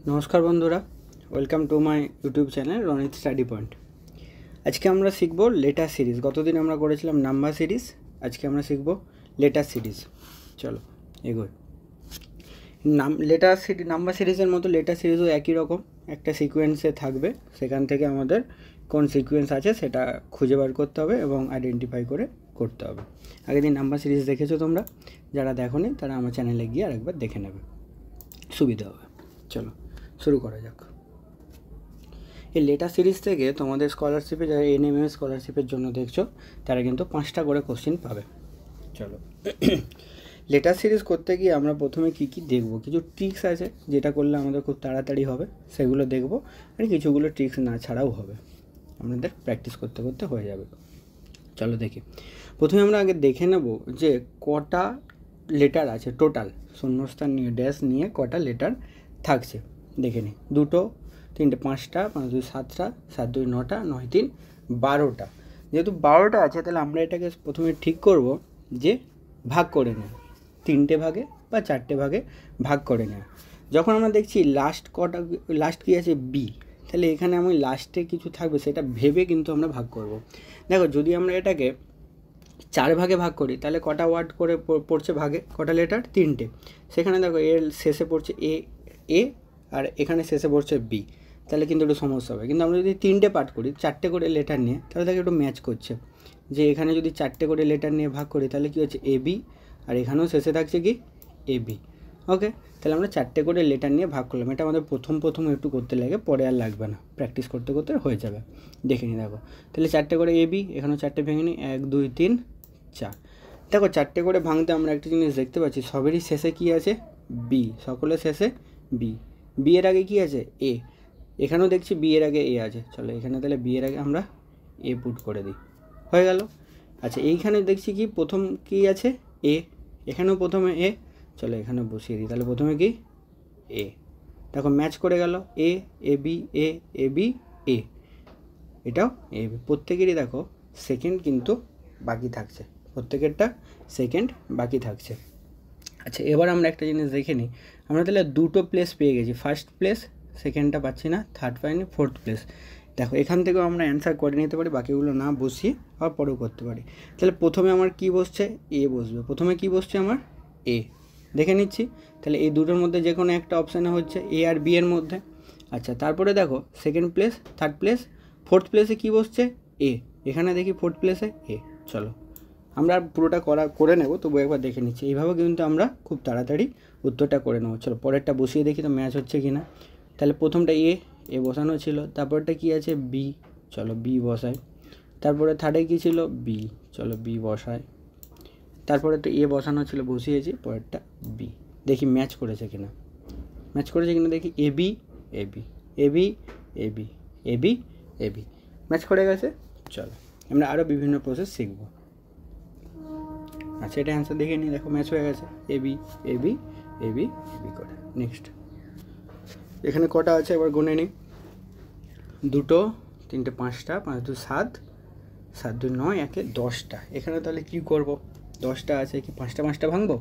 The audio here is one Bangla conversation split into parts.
নমস্কার বন্ধুরা, welcome to my YouTube channel Ronit study point. আজকে আমরা শিখব লেটার সিরিজ। গতদিন আমরা করেছিলাম নাম্বার সিরিজ, আজকে আমরা শিখব লেটার সিরিজ। চলো এগোই। নাম্বার সিরিজের মতো লেটার সিরিজও একই রকম একটা সিকোয়েন্সে থাকবে, সেখান থেকে আমাদের কোন সিকোয়েন্স আছে সেটা খুঁজে বার করতে হবে এবং আইডেন্টিফাই করে করতে হবে। আগের দিন নাম্বার সিরিজ দেখেছো তোমরা, যারা দেখোনি তারা আমার চ্যানেলে গিয়ে আরেকবার দেখে নেবে, সুবিধা হবে। চলো শুরু করা যাক। এই লেটার সিরিজ থেকে তোমাদের স্কলারশিপে, যারা এনএমএম স্কলারশিপের জন্য দেখছো, তারা কিন্তু 5টা করে কোশ্চেন পাবে। চলো, লেটার সিরিজ করতে গিয়ে আমরা প্রথমে কি কি দেখব, কিছু ট্রিক্স আছে যেটা করলে আমাদের খুব তাড়াতাড়ি হবে, সেগুলো দেখব। আর কিছুগুলো ট্রিক্স না ছাড়াও হবে, আমাদের প্র্যাকটিস করতে করতে হয়ে যাবে। চলো দেখি। প্রথমে আমরা আগে দেখে নেব যে কটা লেটার আছে টোটাল, শূন্যস্থান নিয়ে ড্যাশ নিয়ে কটা লেটার থাকছে দেখে নিই। 2, 3, 5টা, 5, 2, 7টা, 7, 2, 9টা, 9, 3, 12টা। যেহেতু 12টা আছে, তাহলে আমরা এটাকে প্রথমে ঠিক করব যে ভাগ করে নেব, 3টে ভাগে বা 4টে ভাগে ভাগ করে নেব। যখন আমরা দেখছি লাস্ট কি আছে বি, তাহলে এখানে আমি লাস্টে কিছু থাকবে সেটা ভেবে কিন্তু আমরা ভাগ করব। দেখো, যদি আমরা এটাকে 4 ভাগে ভাগ করি তাহলে কটা ওয়ার্ড করে পড়ছে ভাগে, কটা লেটার, 3টে। সেখানে দেখো এর শেষে পড়ছে এ আর এখানে শেষে পড়ছে বি, তাহলে কিন্তু একটু সমস্যা হবে। কিন্তু আমরা যদি 3টে পার্ট করি 4টে করে লেটার নিয়ে, তাহলে তাকে একটু ম্যাচ করছে। যে এখানে যদি 4টে করে লেটার নিয়ে ভাগ করি তাহলে কী হচ্ছে এ বি, আর এখানেও শেষে থাকছে কি এ বি। ওকে, তাহলে আমরা 4টে করে লেটার নিয়ে ভাগ করলাম। এটা আমাদের প্রথম একটু করতে লাগে, পরে আর লাগবে না, প্র্যাকটিস করতে করতে হয়ে যাবে। দেখে নিই, দেখো তাহলে 4টে করে এ বি, এখানেও 4টে ভেঙে নিই, 1, 2, 3, 4। দেখো 4টে করে ভাঙতে আমরা একটা জিনিস দেখতে পাচ্ছি, সবেরই শেষে কি আছে বি, সকলের শেষে বি। বি এর আগে কি আছে এ, এখানেও দেখছি বি এর আগে এ আছে। চলো এখানে তাহলে বি এর আগে আমরা এ পুট করে দিই, হয়ে গেল। আচ্ছা, এইখানে দেখছি কি প্রথম কি আছে এ, এখানেও প্রথমে এ, চলো এখানে বসিয়ে দিই। তাহলে প্রথমে কি এ, দেখো ম্যাচ করে গেল, এ এ বি এ বি এ, এটাও এ বি। প্রত্যেকেরই দেখো সেকেন্ড কিন্তু বাকি থাকছে, প্রত্যেকেরটা সেকেন্ড বাকি থাকছে। আচ্ছা, এবার আমরা একটা জিনিস দেখে নিই। আমরা তাহলে 2টো প্লেস পেয়ে গেছি, ফার্স্ট প্লেস, সেকেন্ডটা পাচ্ছি না, থার্ড পাইনি, ফোর্থ প্লেস। দেখো এখান থেকেও আমরা অ্যান্সার করে নিতে পারি, বাকিগুলো না বসিয়ে আবার পরেও করতে পারি। তাহলে প্রথমে আমার কি বসছে এ বসবে, প্রথমে কি বসছে আমার এ, দেখে নিচ্ছি। তাহলে এই দুটোর মধ্যে যে কোনো একটা অপশানে হচ্ছে এ আর বি এর মধ্যে। আচ্ছা, তারপরে দেখো second place, third place, fourth প্লেসে কী বসছে এ, এখানে দেখি ফোর্থ প্লেসে এ। চলো আমরা পুরোটা করে নেব, তবু একবার দেখে নিচ্ছি। এইভাবে কিন্তু আমরা খুব তাড়াতাড়ি উত্তরটা করে নেবো। চলো পরেরটা বসিয়ে দেখি তো ম্যাচ হচ্ছে কি না। তাহলে প্রথমটা এ বসানো ছিল, তারপরটা কি আছে বি, চলো বি বসাই। তারপরে থার্ডে কী ছিল বি, চলো বি বসাই। তারপরে তো এ বসানো ছিল, বসিয়েছি, পরেরটা বি। দেখি ম্যাচ করেছে কিনা, ম্যাচ করেছে কিনা দেখি, এ B A B A B A B A B A B, match করে গেছে। চলো আমরা আরও বিভিন্ন প্রসেস শিখবো। আচ্ছা, এটা অ্যান্সার দেখে নিই, দেখো ম্যাচ হয়ে গেছে, এ B A B A B A B করে। নেক্সট এখানে কটা আছে এবার গুনে নিই, 2, 3, 5টা, 5, 2, 7, 7, 2, 9, 1, 10টা। এখানে তাহলে কী করব, 10টা আছে, কি 5টা ভাঙবো,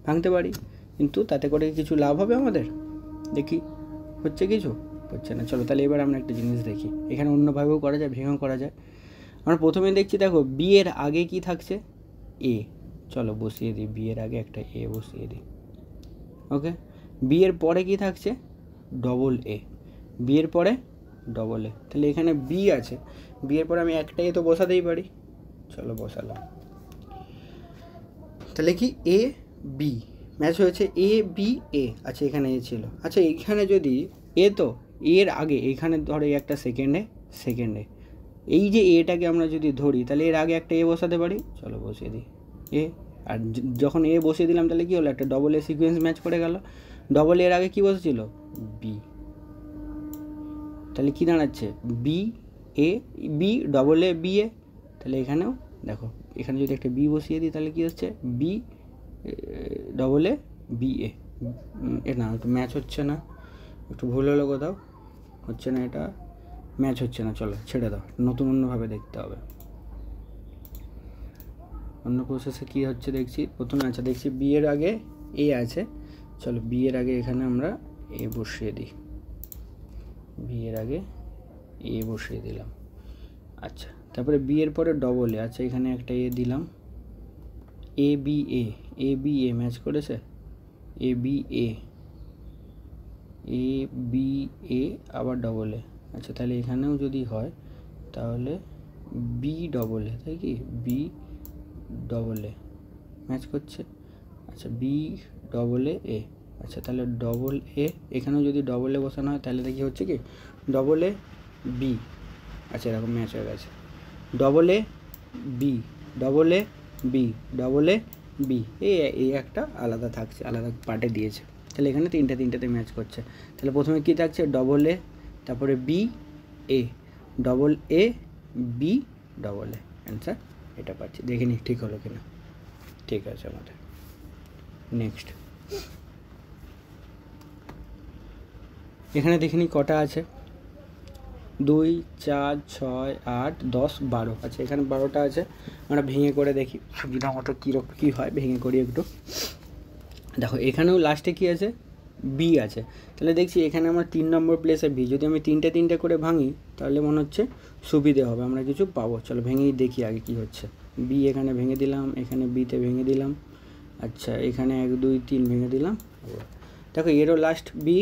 ভাঙতে পারি, কিন্তু তাতে করে কিছু লাভ হবে আমাদের, দেখি হচ্ছে কিছু, হচ্ছে না। চলো তাহলে এবার আমরা একটা জিনিস দেখি, এখানে অন্যভাবেও করা যায়, ভেঙেও করা যায়। আমরা প্রথমে দেখছি, দেখো বি এর আগে কি থাকছে এ, চলো বসিয়ে দিই, বি এর আগে একটা এ বসিয়ে দিই। ওকে, বি এর পরে কি থাকছে ডবল এ, বি এর পরে ডবল এ, তাহলে এখানে বি আছে, বি এর পরে আমি একটা এ তো বসাতেই পারি, চলো বসালাম। তাহলে কি এ বি ম্যাচ হয়েছে, এ বি এ। আচ্ছা, এখানে এ ছিল। আচ্ছা, এখানে যদি এ, তো এর আগে এখানে ধরো একটা সেকেন্ডে, এই যে এটাকে আমরা যদি ধরি তাহলে এর আগে একটা এ বসাতে পারি, চলো বসিয়ে দিই এ। আর যখন এ বসিয়ে দিলাম তাহলে কী হলো, একটা ডবল এ সিকোয়েন্স ম্যাচ করে গেল। ডবল এর আগে কী বসেছিল বি, তাহলে কী দাঁড়াচ্ছে B A B, double A B A. তাহলে এখানেও দেখো, এখানে যদি একটা বি বসিয়ে দিই তাহলে কী হচ্ছে বি ডবল এ বি এ। না, একটু ম্যাচ হচ্ছে না, একটু ভুল হলো কোথাও, হচ্ছে না, এটা ম্যাচ হচ্ছে না, চলো ছেড়ে দাও, অন্যভাবে দেখতে হবে। অন্য প্রসেসে কী হচ্ছে দেখছি, প্রথমে আচ্ছা দেখছি বি এর আগে এ আছে, চলো বি এর আগে এখানে আমরা এ বসিয়ে দিই। বি এর আগে এ বসিয়ে দিলাম। আচ্ছা, তারপরে বি এর পরে ডবল এ। আচ্ছা, এখানে একটা এ দিলাম, এ বি এ, এ বি এ ম্যাচ করেছে, এ বি এ, এ বি এ আবার ডবল এ। আচ্ছা, তাহলে এখানেও যদি হয় তাহলে বি ডবল এ, তাই কি, বি ডবল এ ম্যাচ করছে। আচ্ছা, বি ডবল এ। আচ্ছা, তাহলে ডবল এ, এখানেও যদি ডবল এ বসানো হয় তাহলে দেখি হচ্ছে কি ডবল এ বি। আচ্ছা, এরকম ম্যাচ হয়ে গেছে, double A B, double A B, double A B, এই একটা আলাদা থাকছে, আলাদা পার্টে দিয়েছে। তাহলে এখানে তিনটেতে ম্যাচ করছে। তাহলে প্রথমে কী থাকছে, ডবল এ, তারপরে B A, double A B, double A. Answer এটা পাচ্ছি। দেখে নি ঠিক হলো কিনা। ঠিক আছে, আমাদের নেক্সট এখানে দেখে নিই কটা আছে, 2 4 6 8 10 12। আচ্ছা, এখানে 12টা আছে। আমরা ভেঙে করে দেখি সুবিধা মতো কী হয়, ভেঙে করি একটু। দেখো, এখানেও লাস্টে কী আছে, বি আছে। তাহলে দেখছি এখানে আমার 3 নম্বর প্লেসে বি। যদি আমি তিনটে করে ভাঙি তাহলে মনে হচ্ছে সুবিধে হবে, আমরা কিছু পাবো। চলো ভেঙেই দেখি আগে কী হচ্ছে। বি এখানে ভেঙে দিলাম, এখানে বিতে ভেঙে দিলাম। আচ্ছা, এখানে 1 2 3 ভেঙে দিলাম। দেখো, এরও লাস্ট বি,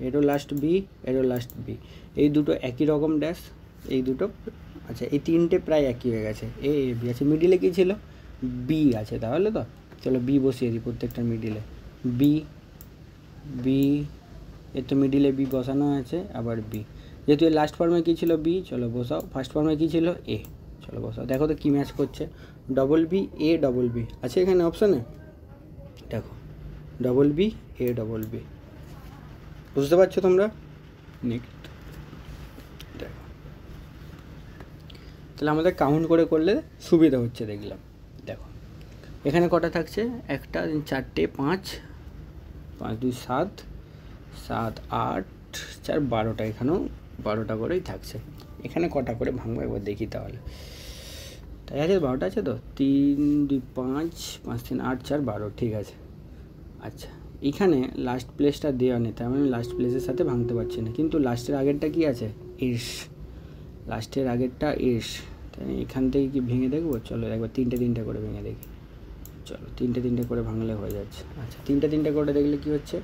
এরও লাস্ট বি, এরও লাস্ট বি, এই দুটো একই রকম ড্যাশ, এই দুটো। আচ্ছা, এই তিনটে প্রায় একই হয়ে গেছে, এ বি আছে। মিডিলে কী ছিল, বি আছে। তাহলে তো চলো বি বসিয়ে দিই প্রত্যেকটার মিডিলে, বি বি, এর তো মিডিলে বি বসানো আছে, আবার বি। যেহেতু এর লাস্ট ফর্মে কী ছিল, বি, চলো বসাও। ফার্স্ট ফর্মে কী ছিল, এ, চলো বসাও। দেখো তো কী ম্যাচ করছে, double B A double B আছে এখানে অপশানে। দেখো, double B A double B, বুঝতে পারছো তোমরা। নেক্সট দেখো, তাহলে আমাদের কাউন্ট করে করলে সুবিধা হচ্ছে দেখলাম। দেখো, এখানে কটা থাকছে, 1 4 5 5 2 7 7 8 4 12টা, এখানেও 12টা করেই থাকছে। এখানে কটা করে ভাঙবো একবার দেখি তাহলে। তাই আছে, 12টা আছে তো, 3 2 5 5 3 8 4 12, ঠিক আছে। আচ্ছা, এখানে লাস্ট প্লেসটা দেওয়া নেই, তার মানে লাস্ট প্লেসের সাথে ভাঙতে পারছি না। কিন্তু লাস্টের আগেরটা কি আছে, এস, লাস্টের আগেরটা এস। তাই এখান থেকে কি ভেঙে দেখবো, চলো একবার তিনটে করে ভেঙে দেখি। চলো তিনটে করে ভাঙলে হয়ে যাচ্ছে। আচ্ছা, তিনটে করে দেখলে কি হচ্ছে,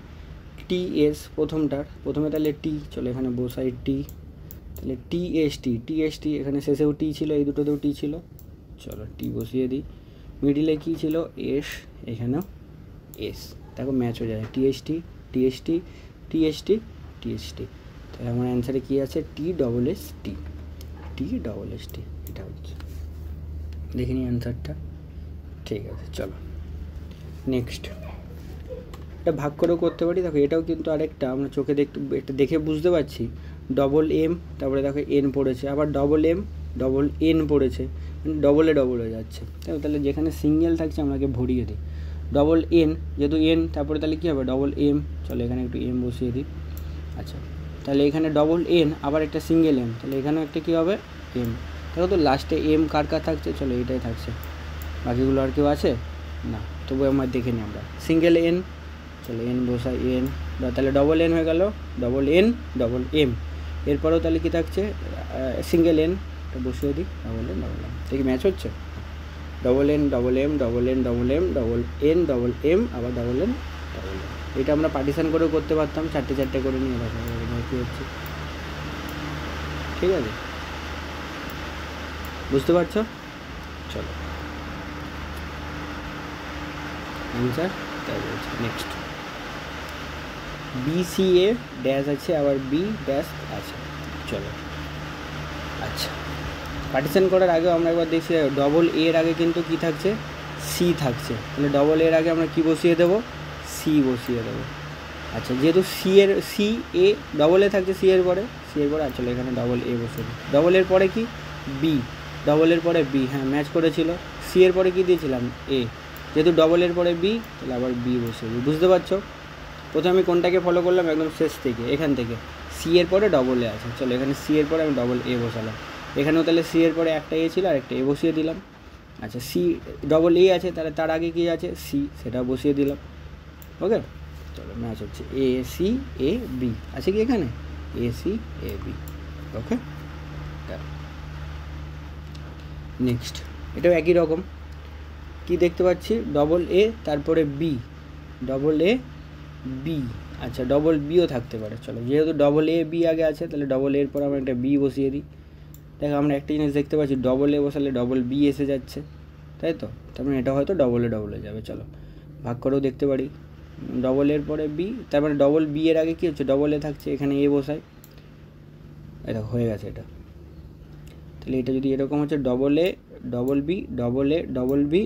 টি এস প্রথমে তাহলে টি, চলো এখানে বসাই টি। তাহলে টি এস টি, এখানে শেষেও টি ছিল, এই দুটোতেও টি ছিল। চলো টি বসিয়ে দিই। মিডিলে কী ছিল, এস, এখানেও এস। দেখো ম্যাচ হয়ে যায়, টিএসটি টিএসটি টিএসটি টিএসটি। তাহলে আমার অ্যান্সারে কী আছে, T double S T, T double S T, এটা হচ্ছে। দেখে নিই অ্যান্সারটা। ঠিক আছে, চলো নেক্সট। এটা ভাগ করেও করতে পারি। দেখো, এটাও কিন্তু আরেকটা আমরা চোখে এটা দেখে বুঝতে পারছি, ডবল এম, তারপরে দেখো এন পড়েছে, আবার ডবল এম ডবল এন পড়েছে, ডবলে ডবল হয়ে যাচ্ছে। তাহলে যেখানে সিঙ্গেল থাকছে আমাকে ভরিয়ে দিই, ডবল এন, যেহেতু এন, তারপরে তাহলে কী হবে, ডবল এম। চলো এখানে একটু এম বসিয়ে দিই। আচ্ছা, তাহলে এখানে ডবল এন, আবার একটা সিঙ্গেল এম, তাহলে এখানেও একটা কী হবে, এম। দেখো তো লাস্টে এম কার থাকছে, চলো এটাই থাকছে, বাকিগুলো আর কেউ আছে না। তবু আমার দেখে নিই আমরা, সিঙ্গেল এন, চলো এন বসাই, এন, তাহলে ডবল এন হয়ে গেল, ডবল এন ডবল এম। এরপরেও তাহলে কী থাকছে, সিঙ্গেল এন, এটা বসিয়ে দিই, ডবল এন ডবল এম। দেখি ম্যাচ হচ্ছে, double N double M double N double M double N double M, আবার ডবল এন ডবল এম। এটা আমরা পার্টিশন করেও করতে পারতাম, 4টে করে নিয়ে রাখা, কী হচ্ছে, ঠিক আছে, বুঝতে পারছো। চলো অ্যান্সার তাই বলছে। নেক্সট, বিসিএ ড্যাশ আছে, আবার বি ড্যাশ আছে। চলো, আচ্ছা, পার্টিশন করার আগেও আমরা একবার দেখছি, ডবল এর আগে কিন্তু কি থাকছে, সি থাকছে। তাহলে ডবল এর আগে আমরা কি বসিয়ে দেবো, সি বসিয়ে দেবো। আচ্ছা, যেহেতু সি এ ডবল এ থাকছে, সি এর পরে, চলো এখানে ডবল এ বসিয়ে দিই। ডবল এর পরে কি, বি, ডবল এর পরে বি, হ্যাঁ ম্যাচ করেছিল। সি এর পরে কী দিয়েছিলাম, এ, যেহেতু ডবল এর পরে বি, তাহলে আবার বি বসিয়ে দিই। বুঝতে পারছো, প্রথমে আমি কোনটাকে ফলো করলাম, একদম শেষ থেকে, এখান থেকে সি এর পরে ডবল এ আছে। চলো এখানে সি এর পরে আমি ডবল এ বসালাম। এখানেও তাহলে সি এর পরে একটা এ ছিল, আর একটা এ বসিয়ে দিলাম। আচ্ছা, সি ডবল এ আছে, তাহলে তার আগে কী আছে, সি, সেটা বসিয়ে দিলাম। ওকে, চলো ম্যাচ হচ্ছে, এ সি এ বি আছে কি এখানে, AC AB। ওকে, নেক্সট এটাও একই রকম। কি দেখতে পাচ্ছি, ডবল এ তারপরে বি, ডবল এ বি, আচ্ছা ডবল বিও থাকতে পারে। চলো, যেহেতু ডবল এ বি আগে আছে তাহলে ডবল এর পর আমরা একটা বি বসিয়ে দিই। দেখো আমরা একটা জিনিস দেখতে পাচ্ছি, ডবল এ বসালে ডবল বি এসে যাচ্ছে, তাই তো? তার মানে এটা হয়তো ডবল এ যাবে। চলো ভাগ করেও দেখতে পারি, ডবল এর পরে বি, তার মানে ডবল বি এর আগে কী হচ্ছে, ডবল এ থাকছে, এখানে এ বসাই, এটা হয়ে গেছে এটা। তাহলে এটা যদি এরকম হচ্ছে double A double B double A double B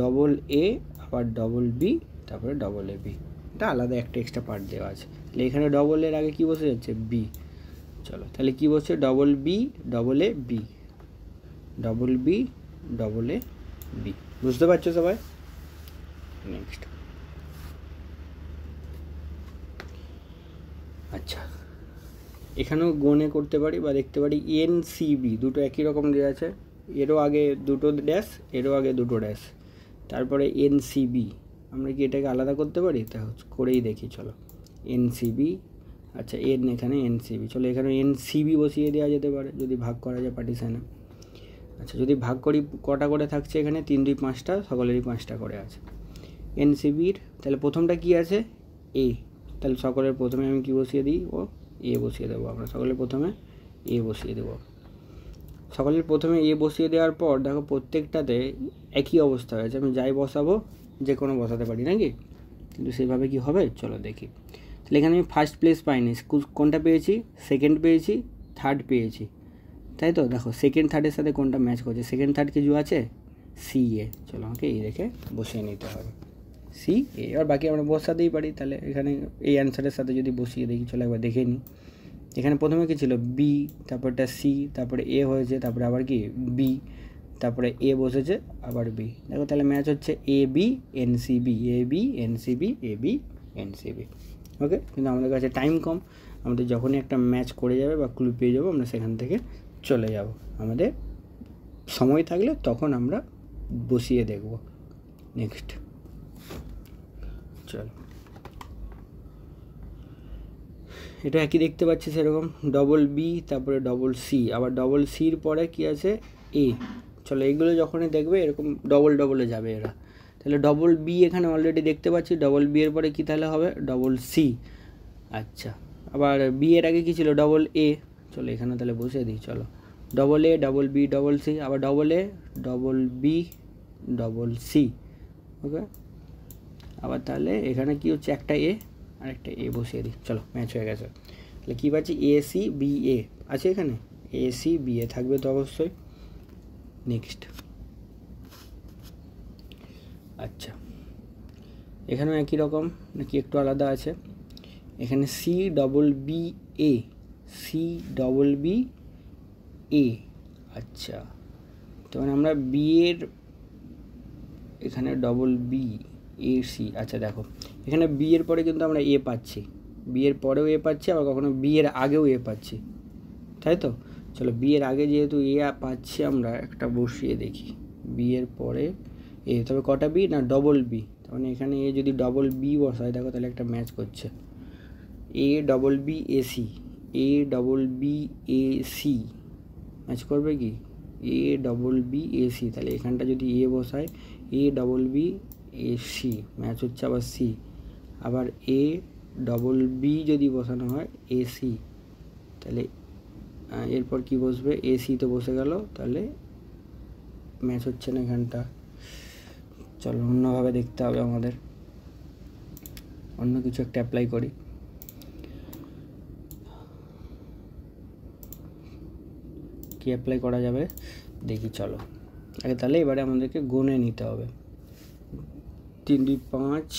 double A আবার ডবল বি তারপরে ডবল এ বি, এটা আলাদা একটা এক্সট্রা পার্ট দেওয়া আছে। তাহলে এখানে ডবল এর আগে কী বসে যাচ্ছে, বি। চলো তাহলে কী বসছে, double B double A B, double B double A B. বুঝতে পারছো সবাই? নেক্সট, আচ্ছা এখানেও গনে করতে পারি বা দেখতে পারি NCB, দুটো একই রকম দেওয়া আছে, এরও আগে দুটো ড্যাশ, এরও আগে দুটো ড্যাশ, তারপরে NCB। আমরা কি এটাকে আলাদা করতে পারি? তা করেই দেখি, চলো NCB, আচ্ছা এখানে NCB, চলো এখানে NCB বসিয়ে দেওয়া যেতে পারে যদি ভাগ করা যায় পার্টিশানে। আচ্ছা যদি ভাগ করি কটা করে থাকছে এখানে, 3 2 5টা, সকলেরই 5টা করে আছে। NCBর তাহলে প্রথমটা কি আছে, এ, তাহলে সকলের প্রথমে আমি কি বসিয়ে দিই, ও এ বসিয়ে দেবো। আমরা সকলের প্রথমে এ বসিয়ে দেবো। সকলের প্রথমে এ বসিয়ে দেওয়ার পর দেখো প্রত্যেকটাতে একই অবস্থা হয়েছে, আমি যাই বসাবো যে কোনো বসাতে পারি নাকি, কিন্তু সেভাবে কি হবে চলো দেখি। তাহলে এখানে আমি ফার্স্ট প্লেস পাইনি, কোনটা পেয়েছি, সেকেন্ড পেয়েছি, থার্ড পেয়েছি, তাই তো? দেখো সেকেন্ড থার্ডের সাথে কোনটা ম্যাচ করছে, সেকেন্ড থার্ড কিছু আছে, সি এ। চলো আমাকে এই রেখে বসিয়ে নিতে হবে, সি এ। আর বাকি আমরা বসাতেই পারি, তাহলে এখানে এই অ্যান্সারের সাথে যদি বসিয়ে দেখি, চলো একবার দেখে নিই। এখানে প্রথমে কী ছিল, বি, তারপরটা সি, তারপরে এ হয়েছে, তারপরে আবার কি বি, তারপরে এ বসেছে, আবার বি। দেখো তাহলে ম্যাচ হচ্ছে A B NCB, A B NCB, A B NCB। ওকে, কিন্তু আমাদের কাছে টাইম কম, আমাদের যখনই একটা ম্যাচ করে যাবে বা ক্লু পেয়ে যাবো আমরা সেখান থেকে চলে যাব, আমাদের সময় থাকলে তখন আমরা বসিয়ে দেখব। নেক্সট, চলো এটা একই দেখতে পাচ্ছি সেরকম, ডবল বি তারপরে ডবল সি, আবার ডবল সির পরে কি আছে, এ। চলো এগুলো যখনই দেখবে এরকম ডবল ডবলে যাবে এরা। তাহলে ডবল বি এখানে অলরেডি দেখতে পাচ্ছি, ডবল বি এর পরে কী তাহলে হবে, ডবল সি। আচ্ছা আবার বি এর আগে কী ছিল, ডবল এ। চলো এখানে তাহলে বসে দিই, চলো double A double B double C, আবার double A double B double C. Okay, আবার তাহলে এখানে কি হচ্ছে, একটা এ আর একটা এ বসিয়ে দিই, চলো ম্যাচ হয়ে গেছে। তাহলে কী পাচ্ছি, ACBA আছে এখানে, ACBA থাকবে তো অবশ্যই। নেক্সট, আচ্ছা এখানেও একই রকম নাকি একটু আলাদা আছে, এখানে CBBA, CBBA। আচ্ছা তো আমরা বি এর এখানে ডবল বি AC। আচ্ছা দেখো এখানে বি এর পরে কিন্তু আমরা এ পাচ্ছি, বি এর পরেও এ পাচ্ছি, আবার কখনো বি এর আগেও এ পাচ্ছি, তাই তো? চলো বি এর আগে যেহেতু এ পাচ্ছি আমরা, একটা বসিয়ে দেখি, বি এর পরে এ, তবে কটা বি না, ডবল বি। তার মানে এখানে এ যদি ডবল বি বসায় দেখো তাহলে একটা ম্যাচ করছে, A double B AC, A double B AC match করবে কি, এ ডবল বি AC। তাহলে এখানটা যদি এ বসায়, A double B AC match হচ্ছে আবার সি, আবার এ ডবল বি যদি বসানো হয় AC, তাহলে এরপর কি বসবে, AC তো বসে গেল, তাহলে ম্যাচ হচ্ছে না এখানটা। চলো অন্যভাবে দেখতে হবে আমাদের, অন্য কিছু একটা অ্যাপ্লাই করি। কি অ্যাপ্লাই করা যাবে দেখি, চলো আগে তাহলে এবারে আমাদেরকে গুনে নিতে হবে। 3 2 5,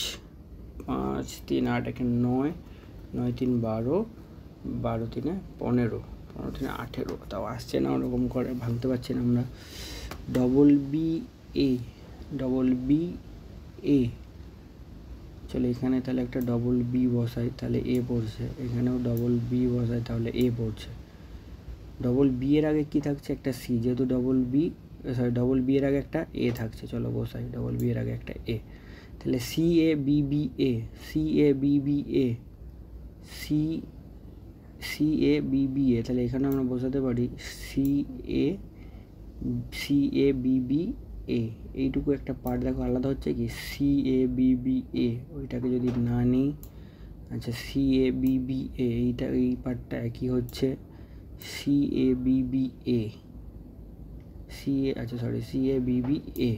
5 3 8 1 9, 9 3 12, 12 3 15, 15 3 18, তাও আসছে না ওরকম করে, ভাঙতে পারছি না আমরা। Double B A, double B এ, চলো এখানে তাহলে একটা ডবল বি বসাই, তাহলে এ পড়ছে, এখানেও ডবল বি বসাই তাহলে এ পড়ছে। ডবল বি এর আগে কি থাকছে, একটা সি, যেহেতু double B, sorry double B এর আগে একটা এ থাকছে, চলো বসাই ডবল বি এর আগে একটা এ, তাহলে CABBA, CABBA, CABBA, তাহলে এখানে আমরা বসাতে পারি CABBA, এইটুকু একটা পার্ট দেখো আলাদা হচ্ছে কি CABBA, ওইটাকে যদি না নিই, আচ্ছা CABBA এইটা, এই পার্টটা একই হচ্ছে CABBA, CABBA।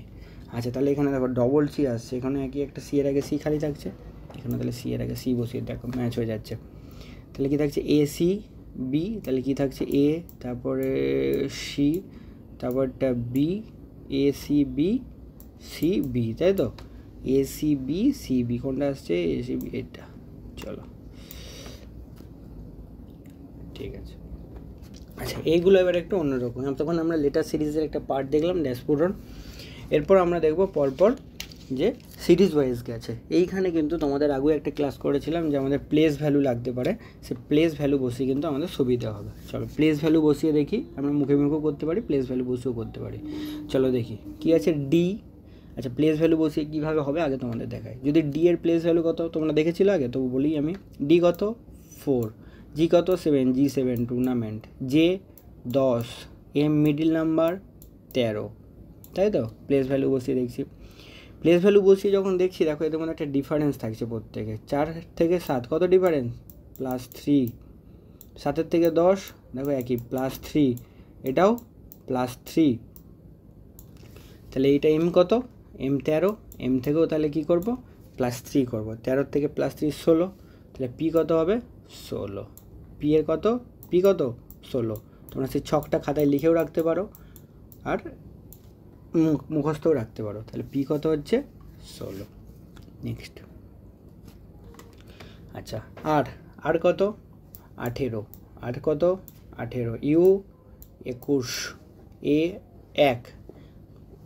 আচ্ছা তাহলে এখানে দেখো ডবল সি আসছে, এখানে একই একটা সি এর আগে সি খালি থাকছে, এখানে তাহলে সি এর আগে সি বসিয়ে দেখো ম্যাচ হয়ে যাচ্ছে। তাহলে কি থাকছে ACB, তাহলে কি থাকছে A, তারপরে সি, তারপরটা বি, ACB CB, তাই তো ACB CB, কোনটা আসছে ACB, এটা। চলো ঠিক আছে। আচ্ছা এইগুলো এবার একটু অন্যরকম, তখন আমরা লেটার সিরিজের একটা পার্ট দেখলাম ড্যাশবোর্ড। এরপর আমরা দেখব পরপর যে সিরিজ ওয়াইজ গেছে। এইখানে কিন্তু তোমাদের আগেও একটা ক্লাস করেছিলাম যে আমাদের প্লেস ভ্যালু লাগতে পারে, সে প্লেস ভ্যালু বসিয়ে কিন্তু আমাদের সুবিধা হবে। চলো প্লেস ভ্যালু বসিয়ে দেখি, আমরা মুখে মুখেও করতে পারি, প্লেস ভ্যালু বসিয়েও করতে পারি। চলো দেখি কি আছে ডি। আচ্ছা প্লেস ভ্যালু বসিয়ে কীভাবে হবে আগে তোমাদের দেখায়। যদি ডি এর প্লেস ভ্যালু কত তোমরা দেখেছিলে আগে, তো বলি আমি। ডি কত 4, জি কত 7, G7 tournament, J 10, M middle number 13, তাই তো। প্লেস ভ্যালু বসিয়ে দেখছি, প্লেস ভ্যালু বসিয়ে যখন দেখছি দেখো এদের মধ্যে একটা ডিফারেন্স থাকছে প্রত্যেকে। 4 থেকে 7 কত ডিফারেন্স, +3। 7 থেকে 10 দেখো একই +3, এটাও +3। তাহলে এইটা এম কত, এম 13, এম থেকেও তাহলে কী করবো +3 করবো, 13 থেকে +3 16, তাহলে পি কত হবে 16। পি এর কত, পি কত 16। তোমরা সেই ছকটা খাতায় লিখেও রাখতে পারো আর মুখস্থও রাখতে পারো। তাহলে পি কত হচ্ছে 16। নেক্সট, আচ্ছা আর কত 18, আর কত 18, ইউ 21, এ 1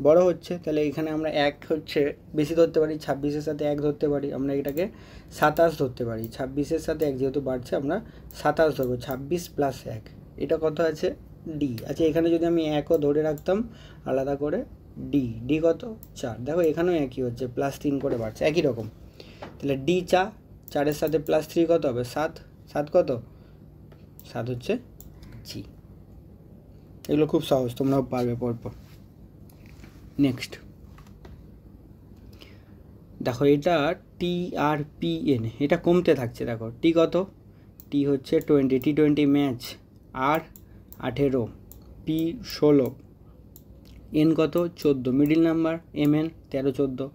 বড় হচ্ছে, তাহলে এখানে আমরা 1 হচ্ছে বেশি ধরতে পারি, 26-এর সাথে 1 ধরতে পারি, আমরা এটাকে 27 ধরতে পারি। 26-এর সাথে 1 যেহেতু বাড়ছে আমরা 27 ধরবো, 26 + 1, এটা কত আছে ডি। আচ্ছা এখানে যদি আমি 1ও ধরে রাখতাম আলাদা করে, ডি কত 4, দেখো এখানেও একই হচ্ছে +3 করে বাড়ছে একই রকম। তাহলে ডি 4-এর সাথে +3 কত হবে 7, 7 কত 7 হচ্ছে জি। এগুলো খুব সহজ, তোমরাও পারবে পরপর। নেক্সট দেখো এটা TRPN, এটা কমতে থাকছে, দেখো টি কত, টি হচ্ছে 20, T20 ম্যাচ, আর 18, পি 16, এন কত 14, মিডিল নাম্বার MN 13 14,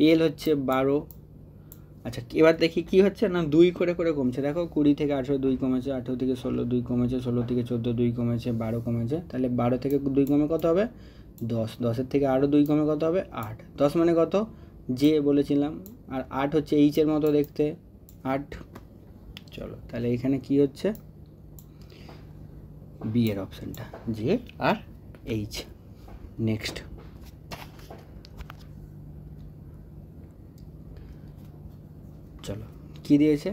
এল হচ্ছে 12। আচ্ছা এবার দেখি কি হচ্ছে না 2 করে কমছে, দেখো 20 থেকে 18 2 কমেছে, 18 থেকে 16 2 কমেছে, 16 থেকে 14 2 কমেছে, 12 কমেছে, তাহলে 12 থেকে 2 কমে কত হবে 10, 10-এর থেকে আরও 2 কমে কত হবে 8, 10 মানে কত জে বলেছিলাম, আর 8 হচ্ছে এইচের মতো দেখতে 8। চলো তাহলে এখানে কি হচ্ছে বি এর অপশানটা, জে আর এইচ। নেক্সট চলো কি দিয়েছে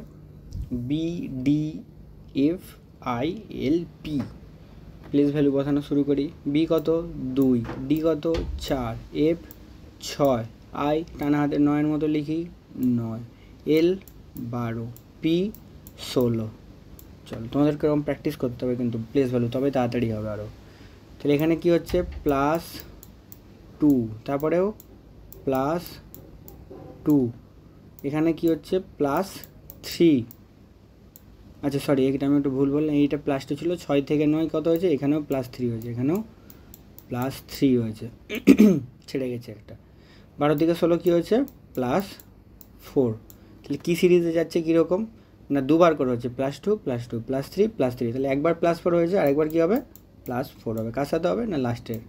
BDFILP, প্লেস ভ্যালু বসানো শুরু করি। বি কত 2, ডি কত 4, এফ 6, আই টানা হাতে 9-এর মতো লিখি 9, এল 12, পি 16। চলো তোমাদেরকে এরকম প্র্যাকটিস করতে হবে কিন্তু প্লেস ভ্যালু, তবে তাড়াতাড়ি হবে আরও। তাহলে এখানে কি হচ্ছে +2, তারপরেও +2, এখানে কি হচ্ছে +3। আচ্ছা সরি এটা আমি একটু ভুল বললাম, এইটা +2 ছিল, 6 থেকে 9 কত হয়েছে, এখানেও +3 হয়েছে, এখানেও +3 হয়েছে, ছেড়ে গেছে একটা। 12 থেকে 16 কী হয়েছে +4। তাহলে কী সিরিজে যাচ্ছে কীরকম না দুবার করে হচ্ছে +2 +2 +3 +3, তাহলে একবার +4 হয়েছে আর একবার কী হবে +4 হবে। কার সাথে হবে না লাস্টের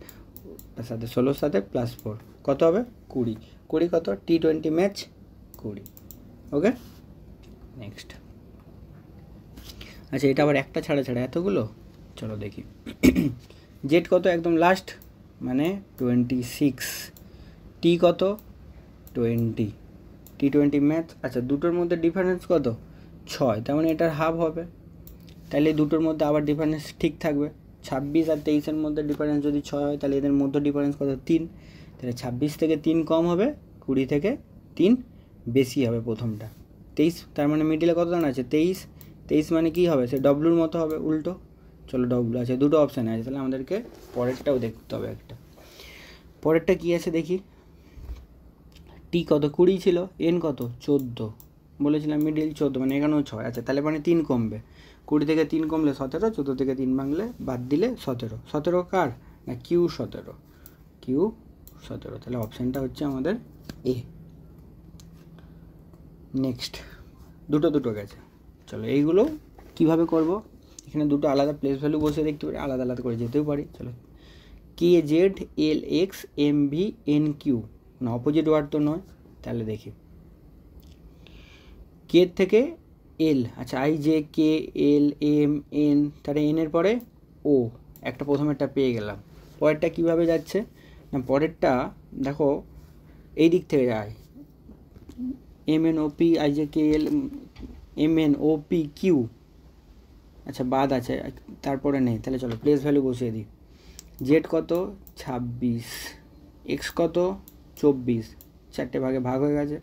সাথে, 16-র সাথে +4 কত হবে 20, 20 কত T20 ম্যাচ 20। ওকে নেক্সট, আচ্ছা এটা আবার একটা ছাড়া এতগুলো, চলো দেখি। জেড কত একদম লাস্ট মানে 26, টি কত 20, T20 ম্যাচ। আচ্ছা দুটোর মধ্যে ডিফারেন্স কত 6, তার মানে এটার হাফ হবে, তাহলে দুটোর মধ্যে আবার ডিফারেন্স ঠিক থাকবে। 26 আর 23-এর মধ্যে ডিফারেন্স যদি 6 হয় তাহলে এদের মধ্যে ডিফারেন্স কত 3, তাহলে 26 থেকে 3 কম হবে, 20 থেকে 3 বেশি হবে প্রথমটা 23, তার মানে মিডিলে কত দাঁড়াচ্ছে 23, 23 মানে কী হবে, সে ডব্লুর মতো হবে উল্টো। চলো ডব্লু আছে, দুটো অপশান আছে, তাহলে আমাদেরকে পরেরটাও দেখতে হবে একটা। পরেরটা কী আছে দেখি। টি কত 20 ছিল, এন কত 14, বলেছিলাম মিডিল 14 মানে এখানেও 6। আচ্ছা তাহলে মানে 3 কমবে, 20 থেকে 3 কমলে 17, 14 থেকে 3 ভাঙলে বাদ দিলে 17। 17 কার না কিউ 17, কিউ 17, তাহলে অপশানটা হচ্ছে আমাদের এ। নেক্সট দুটো গেছে। চলো এইগুলো কিভাবে করব, এখানে দুটো আলাদা প্লেস ভ্যালু বসে দেখতে পারি, আলাদা আলাদা করে যেতেও পারি। চলো K Z L X M V N Q, না অপোজিট ওয়ার্ড তো নয়, তাহলে দেখি কে থেকে এল, আচ্ছা I J K L M N, তাহলে এনের পরে ও, একটা প্রথমেরটা পেয়ে গেলাম। পরেরটা কিভাবে যাচ্ছে না, পরেরটা দেখো এই দিক থেকে যায়, M N O P I J K L M N O P Q, আচ্ছা বাদ আছে তারপরে নেই, তাহলে চলো প্লেস ভ্যালু বসিয়ে দিই। জেড কত 26, এক্স কত 24, চারটে ভাগে ভাগ হয়ে গেছে,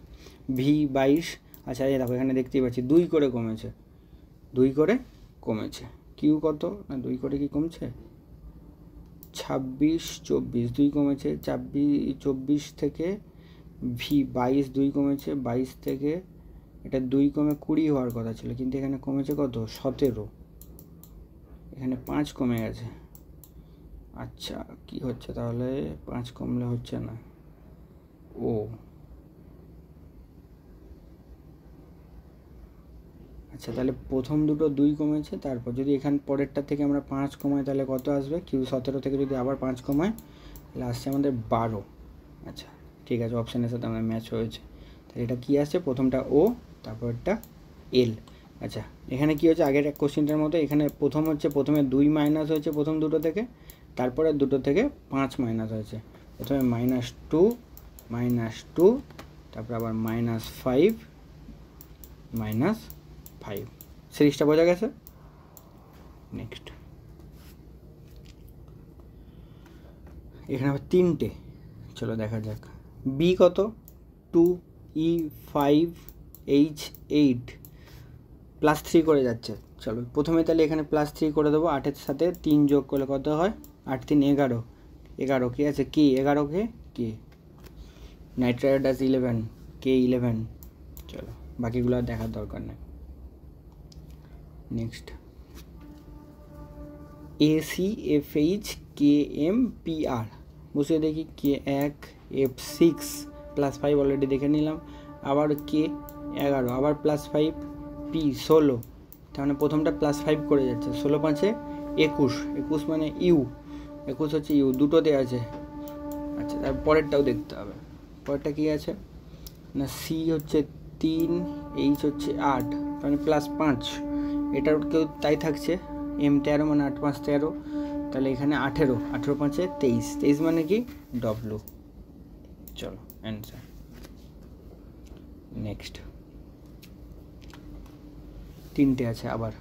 ভি 22, আচ্ছা এই দেখো এখানে দেখতেই পাচ্ছি 2 করে কমেছে, 2 করে কমেছে। কিউ কত না 2 করে কি কমছে, 26 24, 2 কমেছে, 24 থেকে ভি 22, 2 কমেছে, 22 থেকে এটা 2 কমে 20 হওয়ার কথা ছিল, কিন্তু এখানে কমেছে কত 17, এখানে 5 কমে গেছে। আচ্ছা কি হচ্ছে তাহলে, 5 কমলে হচ্ছে না, ও আচ্ছা তাহলে প্রথম দুটো 2 কমেছে, তারপর যদি এখান পরেরটা থেকে আমরা 5 কমাই তাহলে কত আসবে, কিউ 17 থেকে যদি আবার 5 কমাই তাহলে আসছে আমাদের 12। আচ্ছা ঠিক আছে, অপশানের সাথে আমার ম্যাচ হয়েছে। তাহলে এটা কী আসছে, প্রথমটা ও তারপরটা এল। আচ্ছা এখানে কী হচ্ছে, আগের এক কোশ্চেনটার মতো এখানে প্রথম হচ্ছে, প্রথমে 2 মাইনাস হয়েছে প্রথম দুটো থেকে, তারপরে দুটো থেকে 5 মাইনাস হয়েছে, প্রথমে -2 তারপর আবার -5 -5, সিরিজটা বোঝা গেছে। নেক্সট এখানে আবার 3টে, চলো দেখা যাক। বি কত 2, ই 5, এইচ 8, +3 করে যাচ্ছে। চলো প্রথমে তাহলে এখানে +3 করে দেবো, 8-এর সাথে 3 যোগ করলে কত হয়, 8 3 11, 11 কে আছে কি 11 কে নাইট্রাইডাস 11 কে 11। চলো বাকিগুলো আর দেখার দরকার নেই। নেক্সট ACFH KMPR বসিয়ে দেখি, K1 F6 +5 অলরেডি দেখে নিলাম, আবার K11 আবার +5 P16, তার মানে প্রথমটা +5 করে যাচ্ছে, 16 5 21, 21 মানে ইউ, 21 হচ্ছে ইউ, দুটোতে আছে। আচ্ছা তার পরেরটাও দেখতে হবে, পরেরটা কী আছে না, সি হচ্ছে 3, এইচ হচ্ছে 8, মানে +5, এটার কেউ তাই থাকছে, M13 মানে 8 5 13, তাহলে এখানে 18, 18 5 23, 23 মানে কি ডব্লু। চলো অ্যান্সার। নেক্সট 3টে আছে, আবার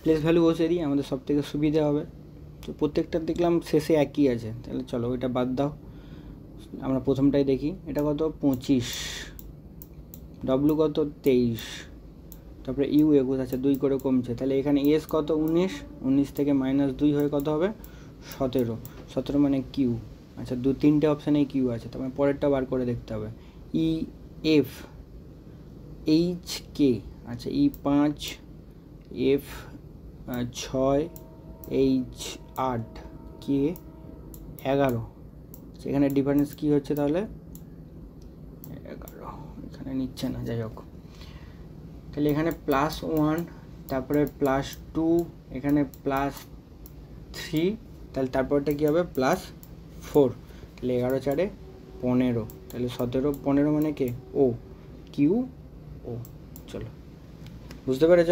প্লেস ভ্যালু বসে দিই, আমাদের সব থেকে সুবিধা হবে। তো প্রত্যেকটা দেখলাম শেষে একই আছে, তাহলে চলো ওইটা বাদ দাও, আমরা প্রথমটাই দেখি। এটা কত 25, ডব্লু কত 23, তারপরে ইউ 21, আছে 2 করে কমছে, তাহলে এখানে এস কত 19, 19 থেকে -2 হয়ে কত হবে 17, 17 মানে কিউ। আচ্ছা 3টে অপশানে কিউ আছে, তারপরে পরেরটা বার করে দেখতে হবে। ই এফ এইচ কে, আচ্ছা ই 5, এফ 6, এইচ 8, কে 11, সেখানে ডিফারেন্স কী হচ্ছে তাহলে 11, এখানে নিচ্ছে না, যাই হোক। তাহলে এখানে +1, তারপরে +2, এখানে +3, তাহলে তারপরটা কী হবে +4, তাহলে 11 4 15, তাহলে 17 15 মানে কে ও, কিউ ও। চলো বুঝতে পেরেছ।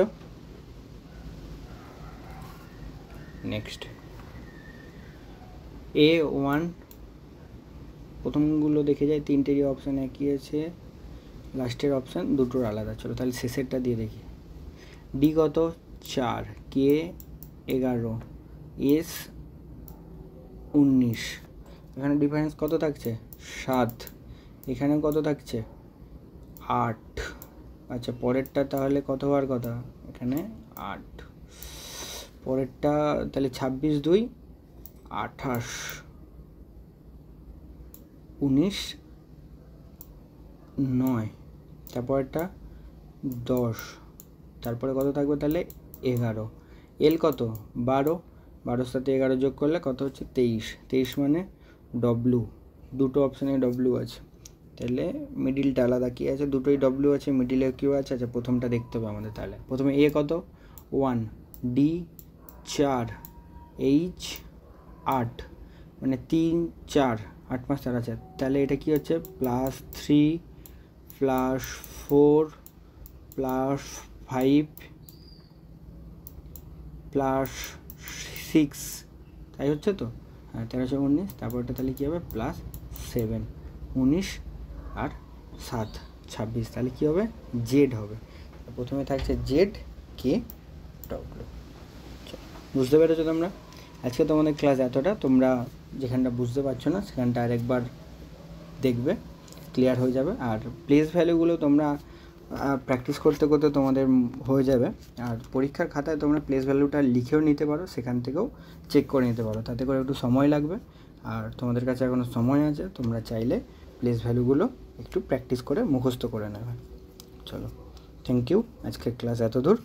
নেক্সট A1, প্রথমগুলো দেখে যাই, 3টেরই অপশান একই আছে, লাস্টের অপশান দুটোর আলাদা। চলো তাহলে শেষেরটা দিয়ে দেখি। ডি কত 4, কে 11, এস 19, এখানে ডিফারেন্স কত থাকছে 7, এখানে কত থাকছে 8। আচ্ছা পরেরটা তাহলে কত হওয়ার কথা, এখানে 8, পরেরটা তাহলে 26 2 28, 19 9, তারপরেরটা 10, তারপরে কত থাকবে তাহলে 11, এল কত 12, 12 সাথে 11 যোগ করলে কত হচ্ছে 23, 23 মানে ডব্লু, দুটো অপশানে ডব্লু আছে, তাহলে মিডিলটা আলাদা কী আছে, দুটোই ডব্লু আছে, মিডিলে কিউ আছে। আচ্ছা প্রথমটা দেখতে হবে আমাদের, তাহলে প্রথমে এ কত 1, ডি 4, এইচ 8, মানে 3 4 8 5 4 আছে, তাহলে এটা কি হচ্ছে +3 +4 +5 +6, তাই হচ্ছে তো। হ্যাঁ 13 19, তারপরটা তাহলে কী হবে +7, 19 আর 7 26, তাহলে কী হবে জেড হবে। প্রথমে থাকছে জেড কে ডব্লিউ। বুঝতে পেরেছো তোমরা? আজকে তোমাদের ক্লাস এতটা, তোমরা যেখানটা বুঝতে পারছো না সেখানটা আরেকবার দেখবে, ক্লিয়ার হয়ে যাবে। আর প্লেস ভ্যালুগুলো তোমরা প্র্যাকটিস করতে করতে তোমাদের হয়ে যাবে। আর পরীক্ষার খাতায় তোমরা প্লেস ভ্যালুটা লিখেও নিতে পারো, সেখান থেকেও চেক করে নিতে পারো, তাতে করে একটু সময় লাগবে। আর তোমাদের কাছে এখনও সময় আছে, তোমরা চাইলে প্লেস ভ্যালুগুলো একটু প্র্যাকটিস করে মুখস্থ করে নেবে। চলো, থ্যাংক ইউ, আজকের ক্লাস এত দূর।